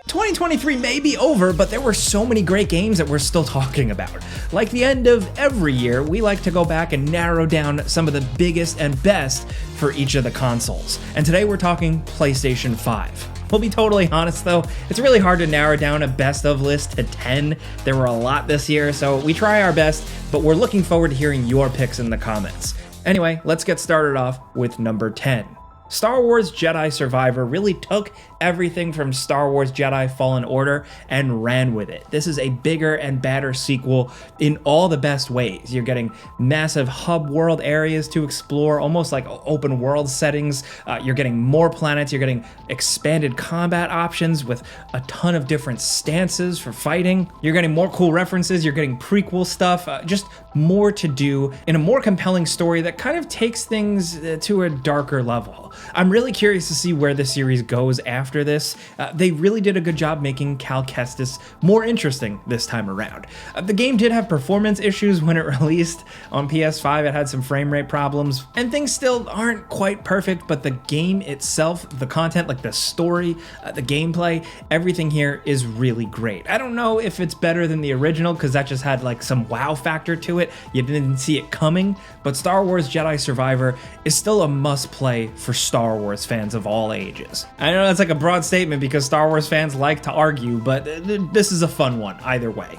2023 may be over, but there were so many great games that we're still talking about. Like the end of every year, we like to go back and narrow down some of the biggest and best for each of the consoles. And today we're talking PlayStation 5. We'll be totally honest though, it's really hard to narrow down a best of list to 10. There were a lot this year, so we try our best, but we're looking forward to hearing your picks in the comments. Anyway, let's get started off with number 10. Star Wars Jedi Survivor really took everything from Star Wars Jedi Fallen Order and ran with it. This is a bigger and badder sequel in all the best ways. You're getting massive hub world areas to explore, almost like open world settings. You're getting more planets. You're getting expanded combat options with a ton of different stances for fighting. You're getting more cool references. You're getting prequel stuff, just more to do in a more compelling story that kind of takes things to a darker level. I'm really curious to see where the series goes after this. They really did a good job making Cal Kestis more interesting this time around. The game did have performance issues when it released on PS5. It had some frame rate problems, and things still aren't quite perfect, but the game itself, the content, like the story, the gameplay, everything here is really great. I don't know if it's better than the original, because that just had like some wow factor to it. You didn't see it coming, but Star Wars Jedi Survivor is still a must-play for Star Wars fans of all ages. I know that's like a broad statement because Star Wars fans like to argue, but this is a fun one either way.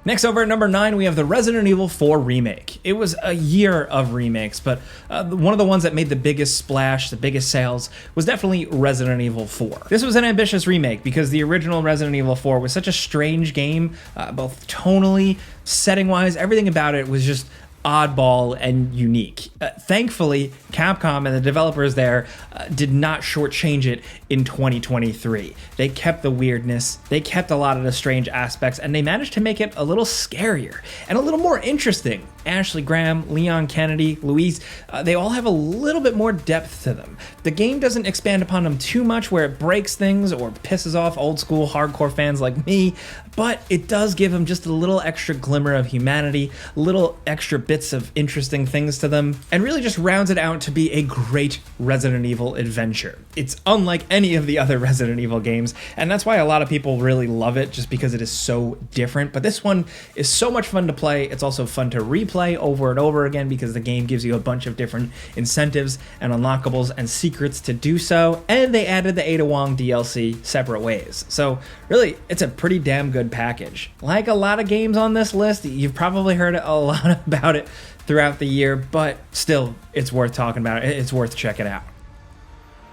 Next, over at number 9, we have the Resident Evil 4 remake. It was a year of remakes, but one of the ones that made the biggest splash, the biggest sales, was definitely Resident Evil 4. This was an ambitious remake because the original Resident Evil 4 was such a strange game, both tonally, setting-wise, everything about it was just oddball and unique. Thankfully, Capcom and the developers there did not shortchange it in 2023. They kept the weirdness, they kept a lot of the strange aspects, and they managed to make it a little scarier and a little more interesting. Ashley Graham, Leon Kennedy, Louise, they all have a little bit more depth to them. The game doesn't expand upon them too much where it breaks things or pisses off old school hardcore fans like me, but it does give them just a little extra glimmer of humanity, little extra bits of interesting things to them, and really just rounds it out to be a great Resident Evil adventure. It's unlike any of the other Resident Evil games, and that's why a lot of people really love it, just because it is so different. But this one is so much fun to play. It's also fun to replay over and over again because the game gives you a bunch of different incentives and unlockables and secrets to do so, and they added the Ada Wong DLC separate ways. So really, it's a pretty damn good package. Like a lot of games on this list, you've probably heard a lot about it throughout the year, but still, it's worth talking about. It's worth checking out.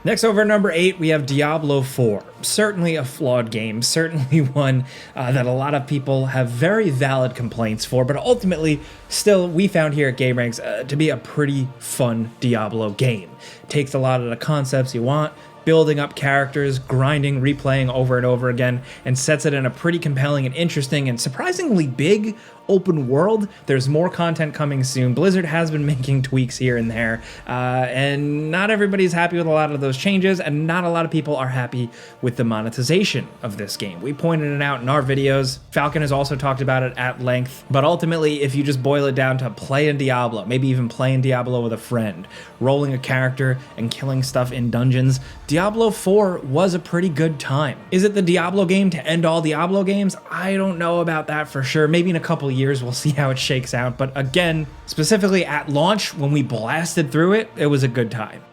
Next, over at number 8, we have Diablo 4. Certainly a flawed game, certainly one that a lot of people have very valid complaints for, but ultimately, still, we found here at gameranx to be a pretty fun Diablo game. Takes a lot of the concepts you want, building up characters, grinding, replaying over and over again, and sets it in a pretty compelling and interesting and surprisingly big open world. There's more content coming soon. Blizzard has been making tweaks here and there, and not everybody's happy with a lot of those changes, and not a lot of people are happy with the monetization of this game. We pointed it out in our videos. Falcon has also talked about it at length, but ultimately, if you just boil it down to playing Diablo, maybe even playing Diablo with a friend, rolling a character and killing stuff in dungeons, Diablo 4 was a pretty good time. Is it the Diablo game to end all Diablo games? I don't know about that for sure. Maybe in a couple years we'll see how it shakes out, but again, specifically at launch, when we blasted through it, it was a good time.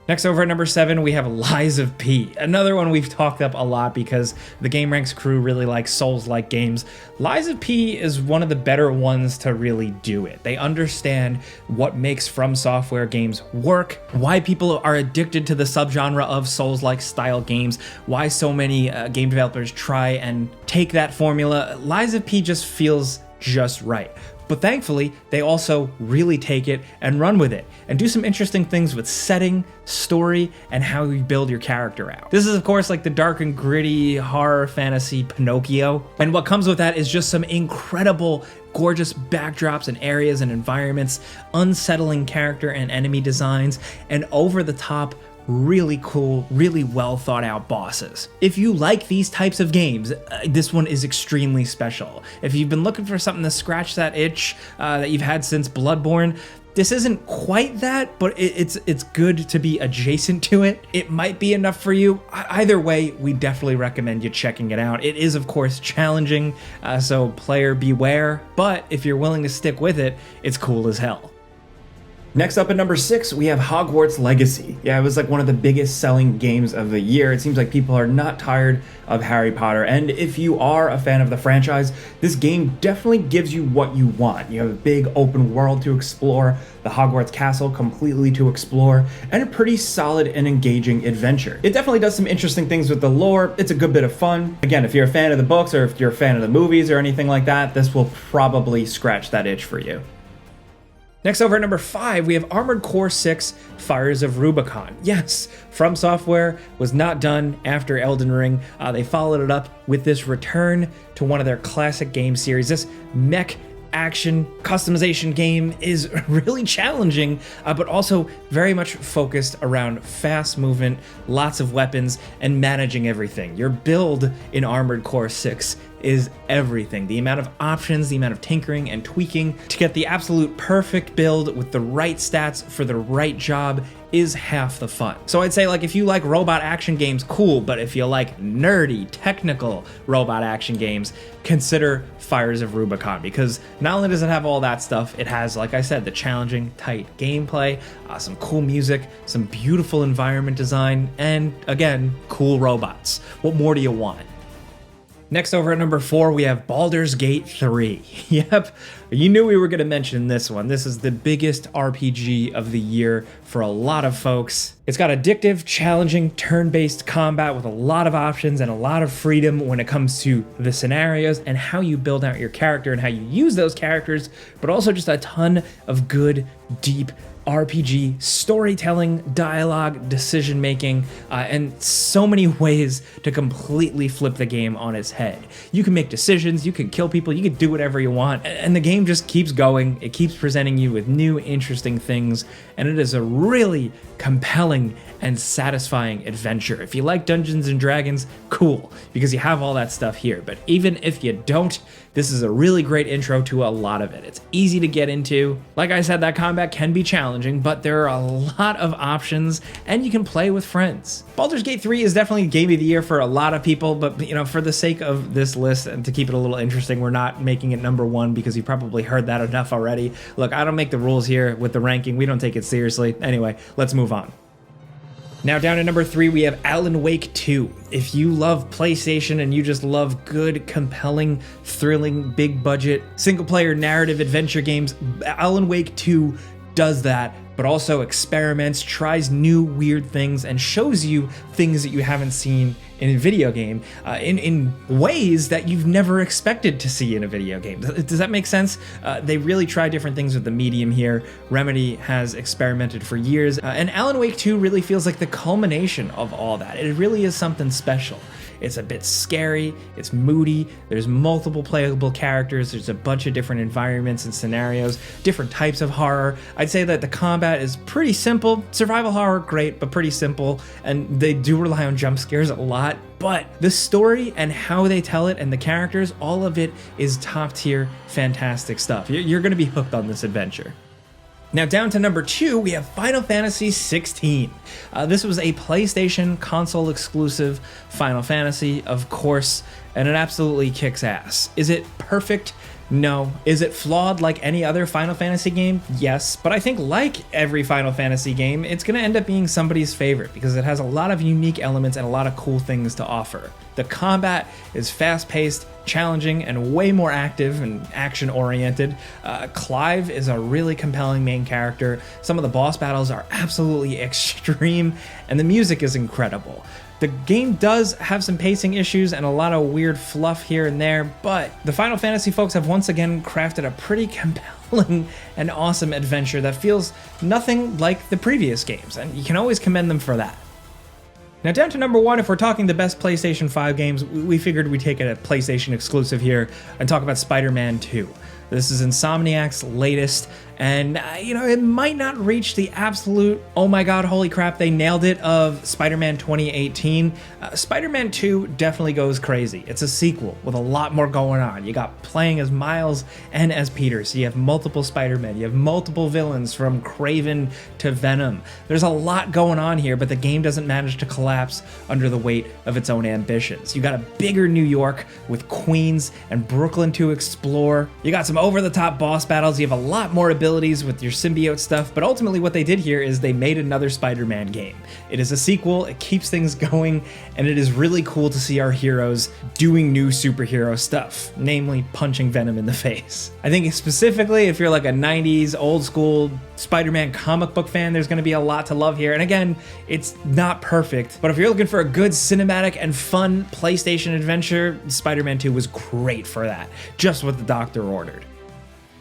Next, over at number 7, we have Lies of P. Another one we've talked up a lot because the gameranx crew really likes Souls-like games. Lies of P is one of the better ones to really do it. They understand what makes From Software games work, why people are addicted to the subgenre of Souls-like style games, why so many game developers try and take that formula. Lies of P just feels just right. But thankfully, they also really take it and run with it and do some interesting things with setting, story, and how you build your character out. This is, of course, like the dark and gritty horror fantasy Pinocchio. And what comes with that is just some incredible, gorgeous backdrops and areas and environments, unsettling character and enemy designs, and over-the-top, really cool, really well thought out bosses. If you like these types of games, this one is extremely special. If you've been looking for something to scratch that itch that you've had since Bloodborne, This isn't quite that, but it's good to be adjacent to it. It might be enough for you. Either way, we definitely recommend you checking it out. It is, of course, challenging, so player beware, but if you're willing to stick with it, it's cool as hell. Next up at number 6, we have Hogwarts Legacy. Yeah, it was like one of the biggest selling games of the year. It seems like people are not tired of Harry Potter, and if you are a fan of the franchise, this game definitely gives you what you want. You have a big open world to explore, the Hogwarts castle completely to explore, and a pretty solid and engaging adventure. It definitely does some interesting things with the lore. It's a good bit of fun. Again, if you're a fan of the books or if you're a fan of the movies or anything like that, this will probably scratch that itch for you. Next, over at number 5, we have Armored Core 6 Fires of Rubicon. Yes, From Software was not done after Elden Ring. They followed it up with this return to one of their classic game series. This mech action customization game is really challenging, but also very much focused around fast movement, lots of weapons, and managing everything. Your build in Armored Core 6 is everything. The amount of options, the amount of tinkering and tweaking to get the absolute perfect build with the right stats for the right job is half the fun. So I'd say, like, if you like robot action games, cool, but if you like nerdy, technical robot action games, consider Fires of Rubicon, because not only does it have all that stuff, it has, like I said, the challenging, tight gameplay, some cool music, some beautiful environment design, and again, cool robots. What more do you want? Next, over at number 4, we have Baldur's Gate 3. Yep, you knew we were going to mention this one. This is the biggest RPG of the year for a lot of folks. It's got addictive, challenging, turn-based combat with a lot of options and a lot of freedom when it comes to the scenarios and how you build out your character and how you use those characters, but also just a ton of good, deep RPG storytelling, dialogue, decision making, and so many ways to completely flip the game on its head. You can make decisions, you can kill people, you can do whatever you want, and the game just keeps going. It keeps presenting you with new, interesting things, and it is a really compelling and satisfying adventure. If you like Dungeons and Dragons, cool, because you have all that stuff here. But even if you don't, this is a really great intro to a lot of it. It's easy to get into. Like I said, that combat can be challenging, but there are a lot of options, and you can play with friends. Baldur's Gate 3 is definitely Game of the Year for a lot of people, but for the sake of this list and to keep it a little interesting, we're not making it number 1 because you probably heard that enough already. Look, I don't make the rules here with the ranking. We don't take it seriously. Anyway, let's move on. Now down at number 3, we have Alan Wake 2. If you love PlayStation and you just love good, compelling, thrilling, big budget, single player narrative adventure games, Alan Wake 2 does that, but also experiments, tries new weird things, and shows you things that you haven't seen in a video game in ways that you've never expected to see in a video game. Does that make sense? They really try different things with the medium here. Remedy has experimented for years, and Alan Wake 2 really feels like the culmination of all that. It really is something special. It's a bit scary, it's moody, there's multiple playable characters, there's a bunch of different environments and scenarios, different types of horror. I'd say that the combat is pretty simple. Survival horror, great, but pretty simple, and they do rely on jump scares a lot, but the story and how they tell it and the characters, all of it is top tier, fantastic stuff. You're gonna be hooked on this adventure. Now down to number 2, we have Final Fantasy XVI. This was a PlayStation console exclusive Final Fantasy, of course, and it absolutely kicks ass. Is it perfect? No. Is it flawed like any other Final Fantasy game? Yes. But I think like every Final Fantasy game, it's going to end up being somebody's favorite because it has a lot of unique elements and a lot of cool things to offer. The combat is fast-paced, challenging, and way more active and action-oriented. Clive is a really compelling main character. Some of the boss battles are absolutely extreme, and the music is incredible. The game does have some pacing issues and a lot of weird fluff here and there, but the Final Fantasy folks have once again crafted a pretty compelling and awesome adventure that feels nothing like the previous games, and you can always commend them for that. Now down to number 1, if we're talking the best PlayStation 5 games, we figured we'd take a PlayStation exclusive here and talk about Spider-Man 2. This is Insomniac's latest, and you know, it might not reach the absolute, oh my god, holy crap, they nailed it of Spider-Man 2018. Spider-Man 2 definitely goes crazy. It's a sequel with a lot more going on. You got playing as Miles and as Peter, so you have multiple Spider-Men, you have multiple villains from Kraven to Venom. There's a lot going on here, but the game doesn't manage to collapse under the weight of its own ambitions. You got a bigger New York with Queens and Brooklyn to explore. You got some over-the-top boss battles. You have a lot more abilities with your symbiote stuff, but ultimately what they did here is they made another Spider-Man game. It is a sequel, it keeps things going, and it is really cool to see our heroes doing new superhero stuff, namely punching Venom in the face. I think specifically if you're like a 90s old school Spider-Man comic book fan, there's going to be a lot to love here. And again, it's not perfect, but if you're looking for a good cinematic and fun PlayStation adventure, Spider-Man 2 was great for that, just what the doctor ordered.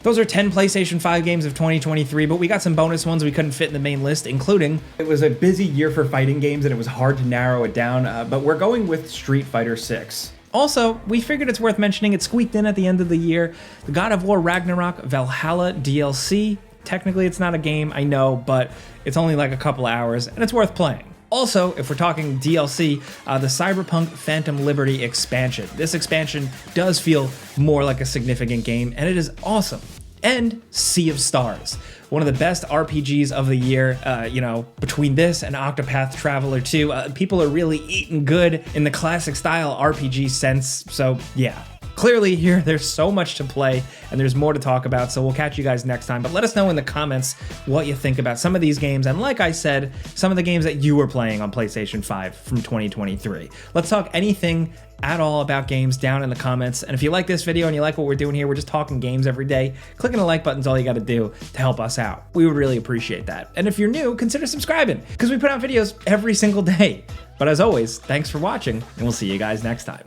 Those are 10 PlayStation 5 games of 2023, but we got some bonus ones we couldn't fit in the main list, including, it was a busy year for fighting games and it was hard to narrow it down, but we're going with Street Fighter 6. Also, we figured it's worth mentioning, it squeaked in at the end of the year, the God of War Ragnarok Valhalla DLC. Technically it's not a game, I know, but it's only like a couple hours and it's worth playing. Also, if we're talking DLC, the Cyberpunk Phantom Liberty expansion. This expansion does feel more like a significant game, and it is awesome. And Sea of Stars, one of the best RPGs of the year. You know, between this and Octopath Traveler 2, people are really eating good in the classic style RPG sense, so yeah. Clearly here, there's so much to play and there's more to talk about, so we'll catch you guys next time. But let us know in the comments what you think about some of these games, and like I said, some of the games that you were playing on PlayStation 5 from 2023. Let's talk anything at all about games down in the comments. And if you like this video and you like what we're doing here, we're just talking games every day, clicking the like button's all you gotta do to help us out. We would really appreciate that. And if you're new, consider subscribing, because we put out videos every single day. But as always, thanks for watching, and we'll see you guys next time.